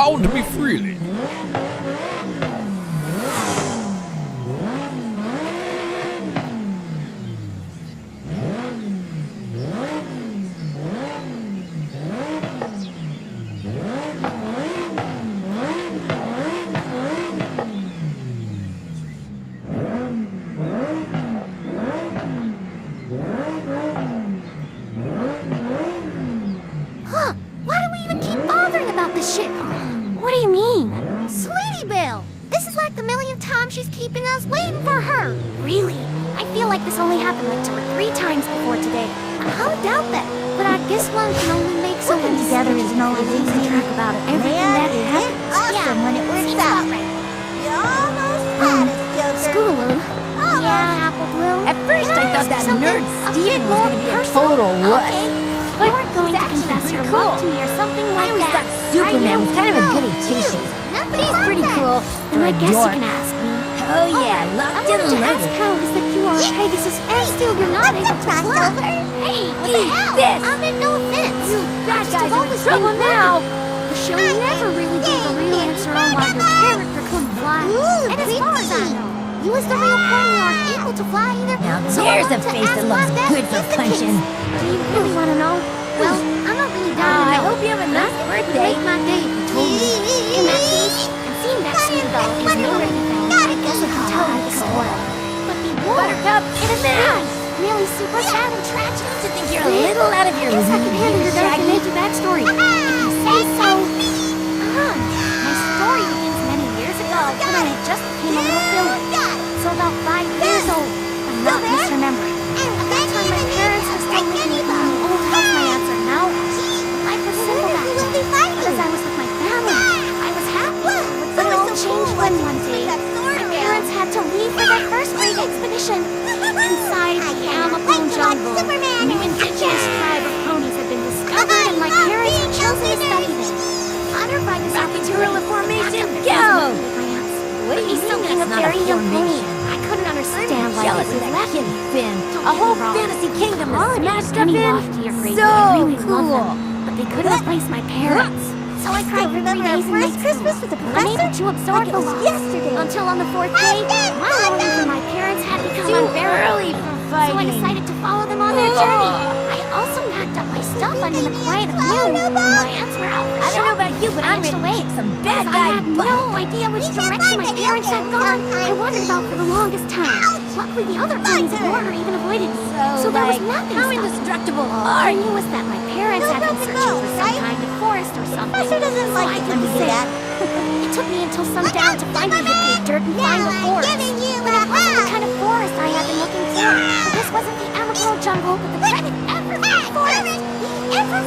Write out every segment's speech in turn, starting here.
Pound me freely. Why do we even keep bothering about this shit? What do you mean? Sweetie Belle! This is like the millionth time she's keeping us waiting for her! Really? I feel like this only happened like 2 or 3 times before today. I would doubt that, but I guess one can only make so Working together isn't always easy. track about everything that happens. Awesome when it works seems out. about right. You almost had us, Joker. Scootaloo. Yeah, Apple Bloom. At first I thought that nerd Steven was gonna be a total wuss. But we're going to confess your love to me or something like I always that. thought Superman was kind of a goody two-shoes. But he's pretty cool. And I guess you dork. can ask me. Oh yeah, I locked wanted and to ask loaded. how is that you are Pegasus and still you're not able to fly. Hey, what the Eat hell? this. I meant no offense. You bad I've guys are in always been trouble now. The show never really gave a real answer on why your character couldn't fly. And as far as I know, you was the real point you aren't able to fly either. Now So I there's a want to face ask that why looks that good for is the case. punching. Do you really want to know? Well, I'm not really down to I know. hope you have a nice It birthday. made my day if you told me. In that case, and seeing that scene though is no anything, I guess I can tell you the story. But be warned, Buttercup, it is bad. Really super sad and tragic. To think you're a little out of your I guess I can handle your dark and Shaggy. edgy backstory. If you say so. My story begins many years ago when I had just became a little filly. So about 5 years old. I'm not misremembering. At that time, my parents were still living in the old house my aunts are now. Life was simple back then. Because I was with my family. I was happy. But it all changed when one day, my parents had to leave for their first great expedition. Inside the Amazon jungle, a new indigenous tribe of ponies had been discovered and my parents had chosen to study them. Honored by this opportunity, formation, I go! What are you thinking of very young pony? I couldn't understand why Jealous they of that left kid me. Finn. Don't A get whole me wrong. fantasy kingdom was smashed up Penny in. lofty or great, So I really love cool. them, but they couldn't replace my parents. So I cried for 3 Remember our days and first nights. Christmas with the Unable professor? to absorb Like it the was loss. yesterday. Until on the 4th day, my longing for my parents had become Too unbearable. early for So I fighting. decided to follow them on their journey. I also packed up my stuff under the quiet of noon. My aunts were out for I don't know about you, but I'm I ready to away. kick some bad I guy had butt. no idea which direction my parents had gone. I wondered about for the longest time. Luckily, the other ponies ignored or even avoided me. So there was like, nothing how stopping me. indestructible All are I you? knew was that my parents had been searching for some kind of forest or something. Professor doesn't So like I it did when we the do same. that. It took me until sundown to finally hit the dirt and find the forest. But it wasn't the kind of forest I had been looking for. So this wasn't the Amazon jungle, but the dreaded Evergreen forest.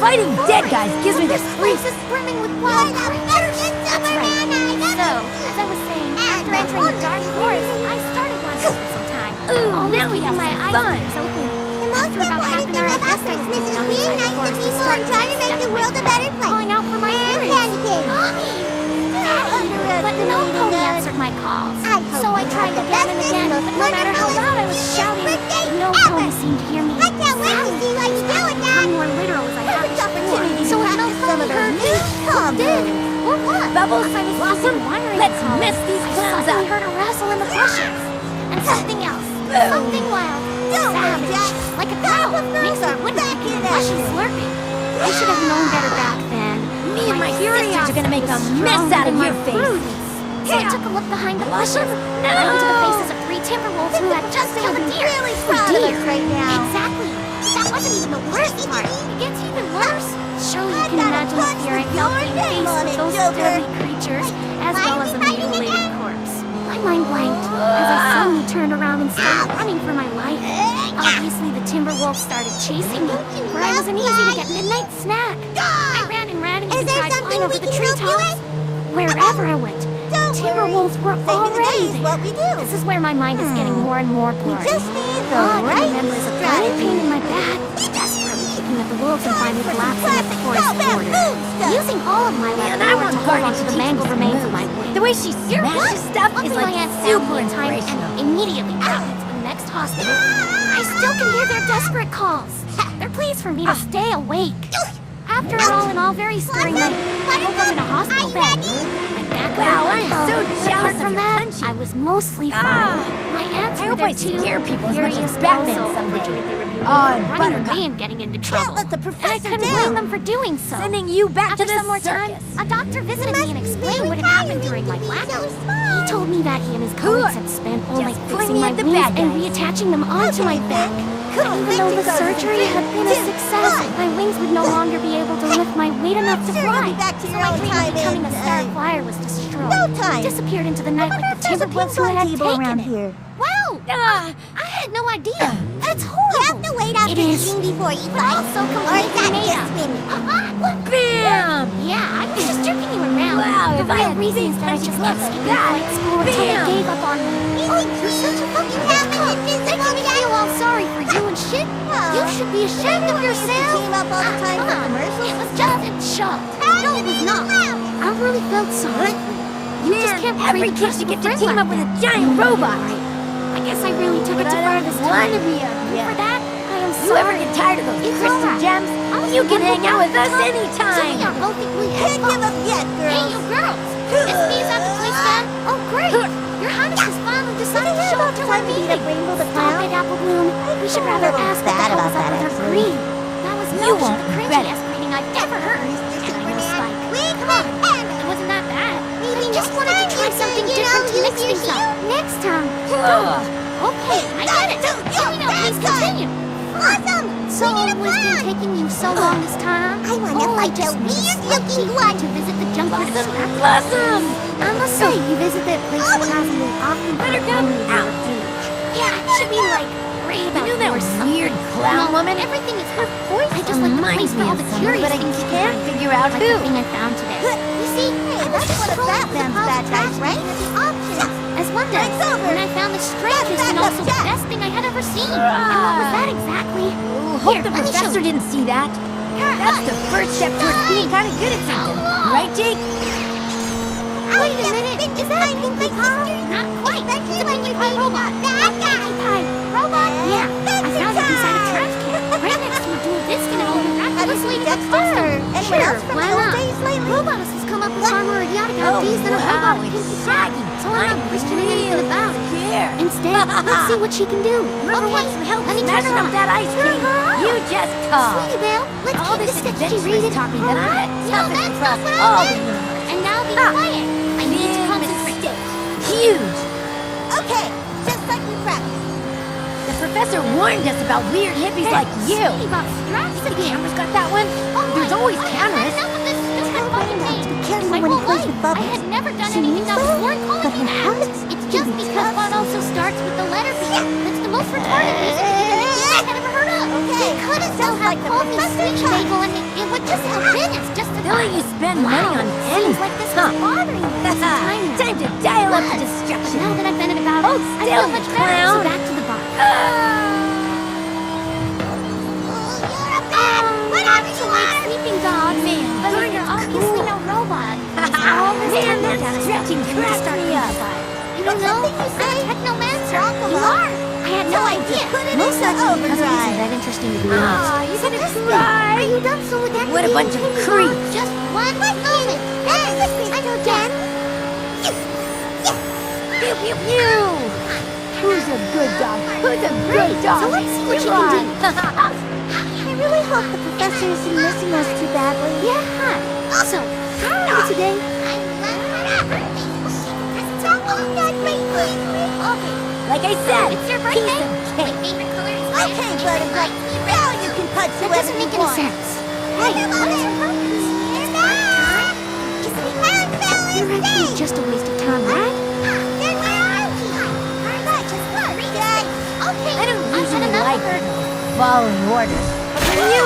Fighting dead guys gives me the This place is brimming with wild creatures. That's right. So, as I was saying, after entering the dark forest, I started wandering for some time. Ooh, now we have my some eyes fun. open. The most After about half an important thing hour, I about guess I Christmas was is moving being outside the nice to forest to people start and trying to make the world a better place. calling out for my parents. Candy cane. Mommy! Daddy! But no pony answered my calls. So I tried again and again, but no matter how loud I was shouting, no pony seemed to hear me. I can't wait to see what you do with that. I'm more literal as I have Perfect opportunity So to if no practice some pony of their heard me, new who combos. did? Or what? Bubbles, As I was Blossom, wondering let's how, mess these I clowns suddenly up. heard a rustle in the bushes. And something else. Something wild. Don't worry, Savage. Jack. Like a cow. Makes me woodpecking and bushy slurping. I should have known better back then. Me and my sisters are gonna make a mess out of your face. So I took a look behind the bushes. No! Right into the faces of 3 timber wolves who had just killed a deer. Really proud of us right now. Exactly. That wasn't even the worst part. It gets even worse. Surely you can imagine the fear I felt being faced with those deadly creatures, as well as a mutilated corpse. My mind blanked as I suddenly turned around and started running for my life. Obviously, the timber wolves started chasing me, where I was an easy-to-get midnight snack. I ran and ran and Is there tried something flying over we the can help you treetops. Wherever I went, Don't timber worry. wolves were Saving the day already is there. what we do. This is where my mind is getting more and more We blurry. just need the All I right can remember is a burning pain in my back, desperately kicking at the wolves and finally collapsing at the forest border. Using all of my Man, left I power want to hold Garden onto to the teach mangled me some remains of moves. my wing. The way she smashes stuff is Luckily, like my aunt found super me in time inspirational. and immediately brought me to the next hospital. I still can hear their desperate calls. Their pleas for me to stay awake. After all, an all very stirring night, I woke up in a hospital bed. My back Wow, hurt, I'm my so throat. jealous Apart of from your that, punching. I was mostly fine. My aunts I were hope there I too. scare people as much Furious as Batman also, someday. allegedly reviewing Oh, me and for running Buttercup. away and getting into trouble. let the And I professor couldn't down. blame them for doing so. Sending you back After to the some more time, circus. a doctor visited me and explained what had Very happened during my tiring to be blackout. so small. He told me that he and his colleagues had spent all night Just fixing pointing my at the wings bad and guys. reattaching them onto my back. Even though the surgery had been a success, my wings would no longer be able to lift my weight enough to Sure, you'll fly. be back to So your my own dream time of becoming a in, star flyer was destroyed. no time. Disappeared into the night like the timber wolves who had taken it. here. Wow! I had no idea. That's You horrible. have to wait after It is. eating before you But fight. also Or is completely that made just up. me? What? Bam! Yeah, I was just jerking you around. Wow, the if I real had reason big is that I punchy just gloves kept like skipping that. flight school until I Bam! gave up on me. Oh, you're such a fucking asshole. Making me feel all sorry for you and shit. You should be ashamed of yourself. Team up all the time Come for on. commercials. It was just a show. No, it was not. I really felt sorry for you. You just Man, can't every treat a kid trusted should get to friend team like up with a that. giant robot. I guess I really took it But too I far don't this want time. to be a For that, I am You ever sorry. get tired of those It's crystal alright. gems? I was You can the one hang who out with got us the top. anytime. So we are both equally Can't give up yet, Hey, girls. you girls! This means at the place stand? Oh, great! Your Highness has finally decided to show up to our Time to beat meeting. up Rainbow the Stop Clown? it, Apple Bloom. We should feel a rather little ask what the bad hell about was up that, with her actually. green. That was You no won't the regret cringiest greeting I've ever heard. Mr. And I know Superman, Spike. we Come on, it wasn't that bad. I just wanted to try something different to mix things up. Next time. Okay, I get it. Tell me now, please continue. Awesome! So, what's been taking you so long this time? I wanna fight the just need a weird-looking slight one. to visit the jungle scrap. Blossom! I must say, you visit that place surprisingly often. Buttercup, out. Yeah, it should be like great about You know that or something. weird clown No, woman? everything is her voice. I just like the place Reminds for me all of the someone, curious but I things you can't find. figure out Like who. the thing I found today. You see, I was that's just one of scrolling through the Batman's piles bad of guys, trash right? looking at the options. As one day, It's over. when I found the strangest and back up, also Jack. best thing I had ever seen. And what was that exactly? Hope Here, the let me show professor you. didn't see that. That's the first step towards being kind of good at something. Right, Jake? Wait a minute, is that a Pinkie Pie? Not quite. It's a Pinkie Pie robot. A Pinkie Pie robot? Yeah, I found it inside a trash can, right next to a dual disc and an old miraculously That's custom. her. Anyone Sure, else from why the old not? days lately? Robotus has come up with far more idiotic ideas than a wow, robot it's Pinkie Pie. shaggy. So I'm not questioning anything about it. Here. Instead, let's see what she can do. Whoever Okay, wants some help let me turn smashing her up on. that ice Turn cream, her on. you just call. Sweetie Belle, let's All keep this the sketchy adventure reading. has taught me that I'm the No, toughest that's across not what I all the meant. universe. And now be quiet. I need to Big concentrate. mistake. Huge. Okay, just like we practiced. The professor warned us about weird hippies like you. Sweetie Belle, straps The again. camera's got that one. Oh, There's my- always I had cameras. enough of this stupid fucking thing. Be careful My when he whole plays life, with bubbles. I had never done She anything that was means worth calling but me her that. habits It's just can be because tough. fun also starts with the letter B. That's the most retarded music I had ever heard of. Okay, They could have sounds somehow like the called me professor Sweet tried. Bagel and it would just have been as just a They'll let you spend money on Seems anything. like this was bothering me for some time now. Time to dial up the But destruction. now that I've been about it, Hold I still, feel much you better. So clown. back to the bar. Actually, sleeping dog. Man, But darn, you're it's obviously cool. no robot. All this Man, techno that data stuff stretching needs to cracks start me being up. applied. You don't know? I'm a technomancer. You are. I had no Time to idea. put it Most into likely because it overdrive. isn't that interesting to be honest. Aw, you gonna Are cry? you done so with that? What a bunch of creeps. Just one moment. I know, Jen. Pew, pew, pew. Who's a good dog? Who's a great dog? So let's see what you Come can do. on. I really hope the professor isn't missing us too badly. Yeah. Also, how are you today? Like I said, It's your piece birthday. of My cake. favorite color is Okay, Buttercup, now you can punch That whoever doesn't you make any want. sense. Hey, what is your purpose? Your action is just a waste of time, right? Okay, I don't I've usually had enough like of her. following orders. But for you,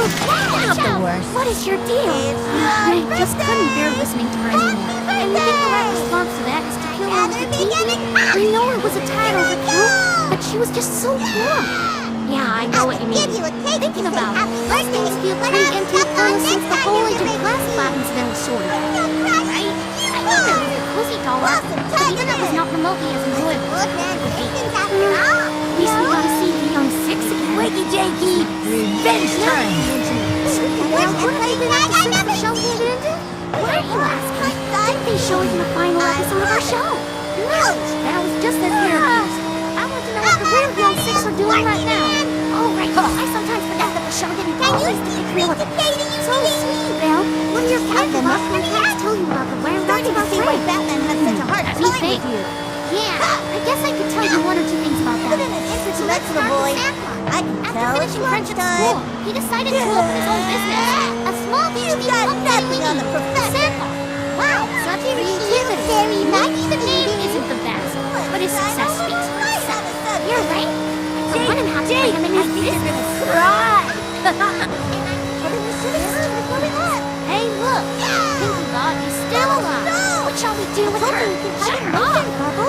not the worst. What is your deal? I just couldn't bear listening to her anymore. And you think the right response to that is to kill her with the TV? I know it was a tired overkill, but she was just so warm. Yeah, I know what you mean. Thinking about it, those things feel pretty empty and full since the whole Agent Classified incident was sorted out. Right? I think there was a cozy doll, but even that was not remotely as enjoyable. At least we got to see the young six again. Wakey jakey, revenge time. play tag. I never show ended? Why are you asking? Didn't they show it in the final episode of our show? No, that was just their characters. I want to know what the real young six are doing right now. Oh, right. I sometimes forget that the show didn't always depict real events. So sweet, Belle. When you're playing about my parents tell you about the rare rights about the way Batman had such a hard time with you. Yeah, I guess I could tell you one or two things about that. So let's start with Santa. I can tell After finishing French at school, he decided to open his own business. A small beach nothing on the professor. Wow, such creativity. Maybe the name isn't the best, but his success speaks for itself. You're right. For one and a half time, I'm in my business. Cry! Hey, look. Pinky Bog is still alive. What shall we do with her? Shut her up.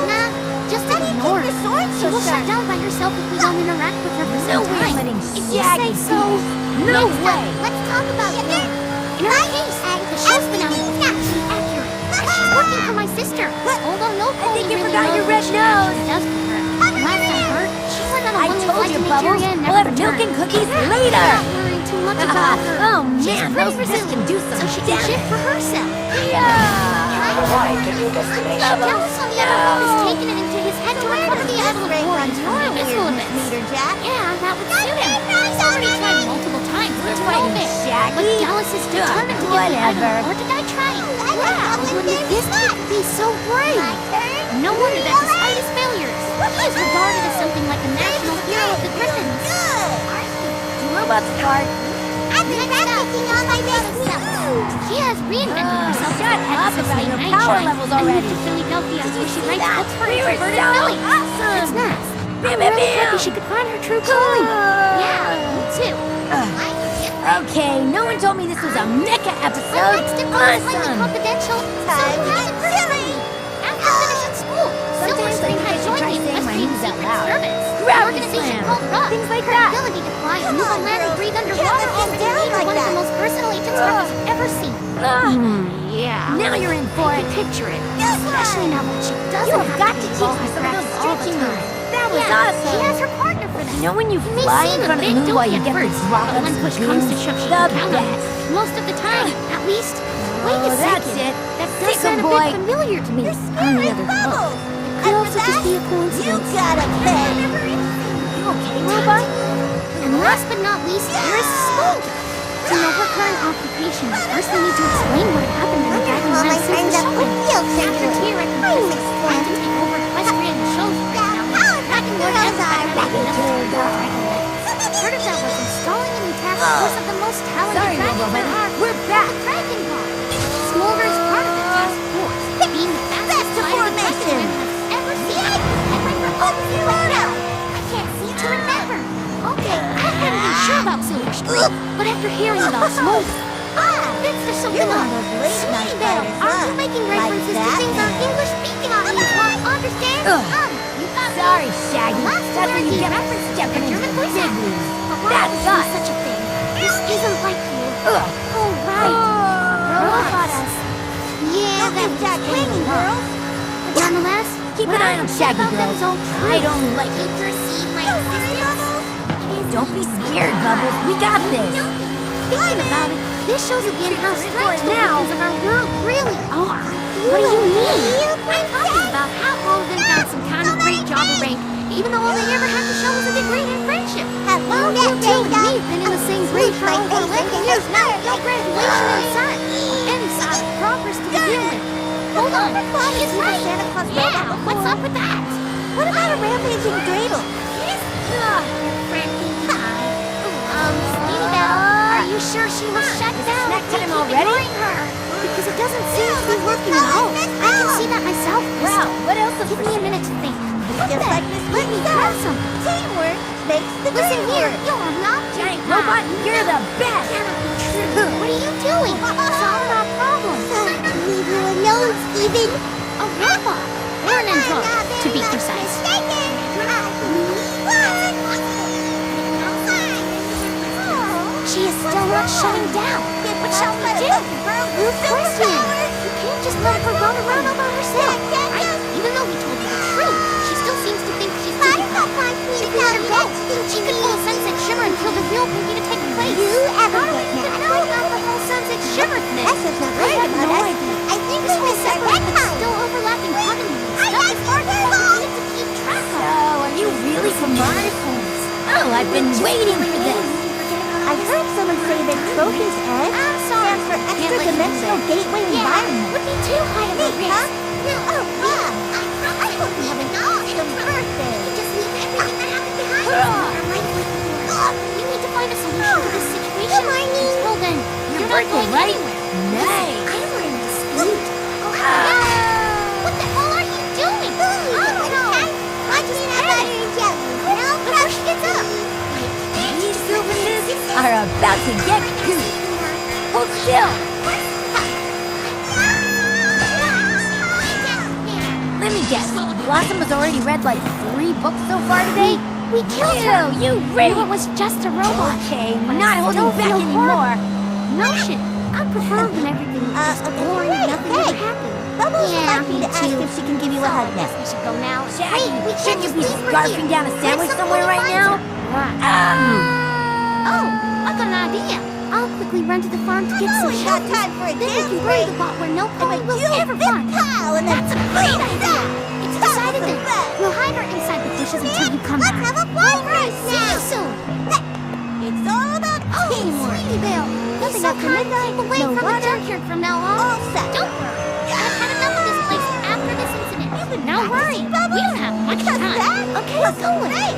Nah, just ignore her. She will shut down by herself if we don't interact with her for some time. letting If you Shaggy say so. No Next way. up, let's talk about you. In her case, the show's finale is actually accurate. And she's working for my sister. Although no I think you really forgot your knows red what nose. she does for her. Last I heard, she went on a I one-way told flight you, to Bubbles. Nigeria and We'll never have milk and returned. cookies I'm later. not worrying too much about her. Oh, She's man, pretty those discs can do some so she can damage. shift for herself. Yeah! Arrived at your destination. Dallas on the other hand has taken it into his head to recover the idol of warnings from the missile events. Yeah, that would suit him. He's already tried multiple times to fighting remove it. Shaggy? But Dallas is determined to get the idol Whatever. or to die trying. Wow, wouldn't this kid be so brave? No wonder that despite his failures, he is regarded as something like a national hero of the Griffins. Do robots fart? I've been practicing on my best moves. She has reinvented herself shut up as a about your night power shrine levels and moved already. to Philadelphia where she writes books for We were introverted so Phillies. awesome. It's nice. Bam, I'm bam, really bam. happy she could find her true calling. Yeah, me too. Okay, no one told me this was a mecha My episode. next dip was slightly Awesome. confidential, so who hasn't heard of me? After finishing school, Silver Sometimes I Spring think I had should joined try the saying my Equestrian names out Secret loud. Service, an Gravity organization slam. called RUG. Things like Her that. ability to fly, Come move on, on land, and girl. breathe Can't underwater let them already down made her like one of that. the most versatile agents I've ever seen. Yeah. Now you're in for I it. can picture it. Especially now that she doesn't You have got to be teach involved me in some of those practice all the stretching time. moves. That was Yeah, awesome. She has her partner for that. You know when you It may fly seem in a front of bit the moon while you dopey get at the first, drop but of when the push comes to shove, she the can count on it. best. Most of the time, at least. Wait a Oh, that's second. it. That does Take a sound a boy. bit familiar to me. On the other hand, it could also just be a coincidence. You gotta pay. You okay, robot? And last but not least, there is Smolder. To know her current occupation, first we need to explain what happened in the Dragon All my Land friends Silver up Show. with real After figures. T-Rex and Physics tried to take over equestrian shows right now, Dragon Lord girls Empire are had another Dragon Land. Part of that was installing a new task force of the most talented Sorry, dragons Robo, there are. we're back. The Dragon Ball. Smolder is part of the task force, being the fastest flying formation. equestrian has ever seen. And when you're on Florida, I can't seem to remember. Okay, I'm not even sure about Silver Street, but after hearing about Smolder, convinced there's something You're one up. of those late night Sweetie Belle, riders, are huh? you making Like references to that? things our English-speaking audience won't understand? Ugh. You got me. Sorry, Shaggy. Last That's where you American get reference to stepping the into German the voice big actor. leagues. But why That's would you do us. such a thing? This isn't like you. Ugh. Oh, right. Robots. Yeah, Don't that leave Jack hanging, girls. But nonetheless, Keep what an I eye on said Shaggy, about them girls. is all true. I don't like You it. perceive my existence. Don't be scared, Bubbles. We got this. Thinking about it, this shows again how strange the now. workings of our world really are. What do you mean? I'm talking about how all of them found some kind of great job or rank, even though all they ever had to show was a degree in friendship. Well, you two and me have been in the same grade for over 11 years now. No graduation in sight. Any sign of progress to begin with. Hold on, she is right. Yeah, what's up with that? What about a rampaging dreidel? Sweetie Belle, are you sure she was shut down? snack We time keep already? ignoring her. Because it doesn't seem to be working at all. I can see that myself. Wow, what else is Give me a minute to think. Just like Miss Let me Whitney grab says, some. teamwork makes the Listen dream here, work. you're not Giant robot, you're the best. Cannot be true. What are you doing? Solve our problem. Leave you alone, Steven. A robot. Or an android, to be precise. She is still not shutting down. What shall we do? You're crazy. You can't just let her run around all by herself, right? Even though we told her the truth, she still seems to think she's pretty hot. She can let her go. She could pull a sunset shimmer and kill the real Pinky to take place. You ever How do we get even mad? know about the whole it shivered me. Professor's not I worried have about no us. idea. I think This we whole missed our separate but bedtime. still overlapping part of me and stuff is hard for me to keep track of. So, are you really from Mars? Oh, I've been waiting for this. I heard someone say that Trophy's Edge I'm sorry. stands for Can't let you do Extra-Dimensional that. Gateway Yeah, Environment. would be too high of a Neat, risk. huh? Oh, yeah. I hope we have an awesome birthday. We just leave everything that happened behind us and our life like before. You need to find a solution to this situation. Until then, Your you're not birthday, going right? anywhere. Nice. I don't want to dispute. What the hell are you doing? I don't know. I just need butter and jelly. No Before she gets up. These souvenirs are about to get goose. Hold still. Let me guess. Blossom has already read like 3 books so far today? We killed her. You Knew really... it was just a robot. Okay, But not I holding still back feel anymore. No shit. I prefer when everything was just boring and nothing ever happened. Bubbles would like me me to ask too. if she can give you a hug I guess next. we should go now. Shaggy, we shouldn't you be just leave her scarfing here. down a sandwich Wait, somewhere right someone now? finds her. Ah. Oh, I got an idea. I'll quickly run to the farm to get some We got shelter. time for a Then we dance can break. bury the bot where no And pony when will you ever big find her. pile and then That's a great boom, idea. that. It's That decided was the then. best. We'll hide her inside the bushes until you come Let's back. have a fun race See you now. soon. It's all about Oh, teamwork. Sweetie Belle. Nothing so after midnight. kind. Away No from the water. junkyard from now on. All set. Don't worry. I've had enough of this place after this incident. Now worry. We don't have much Because time. that Okay, was go with it. great.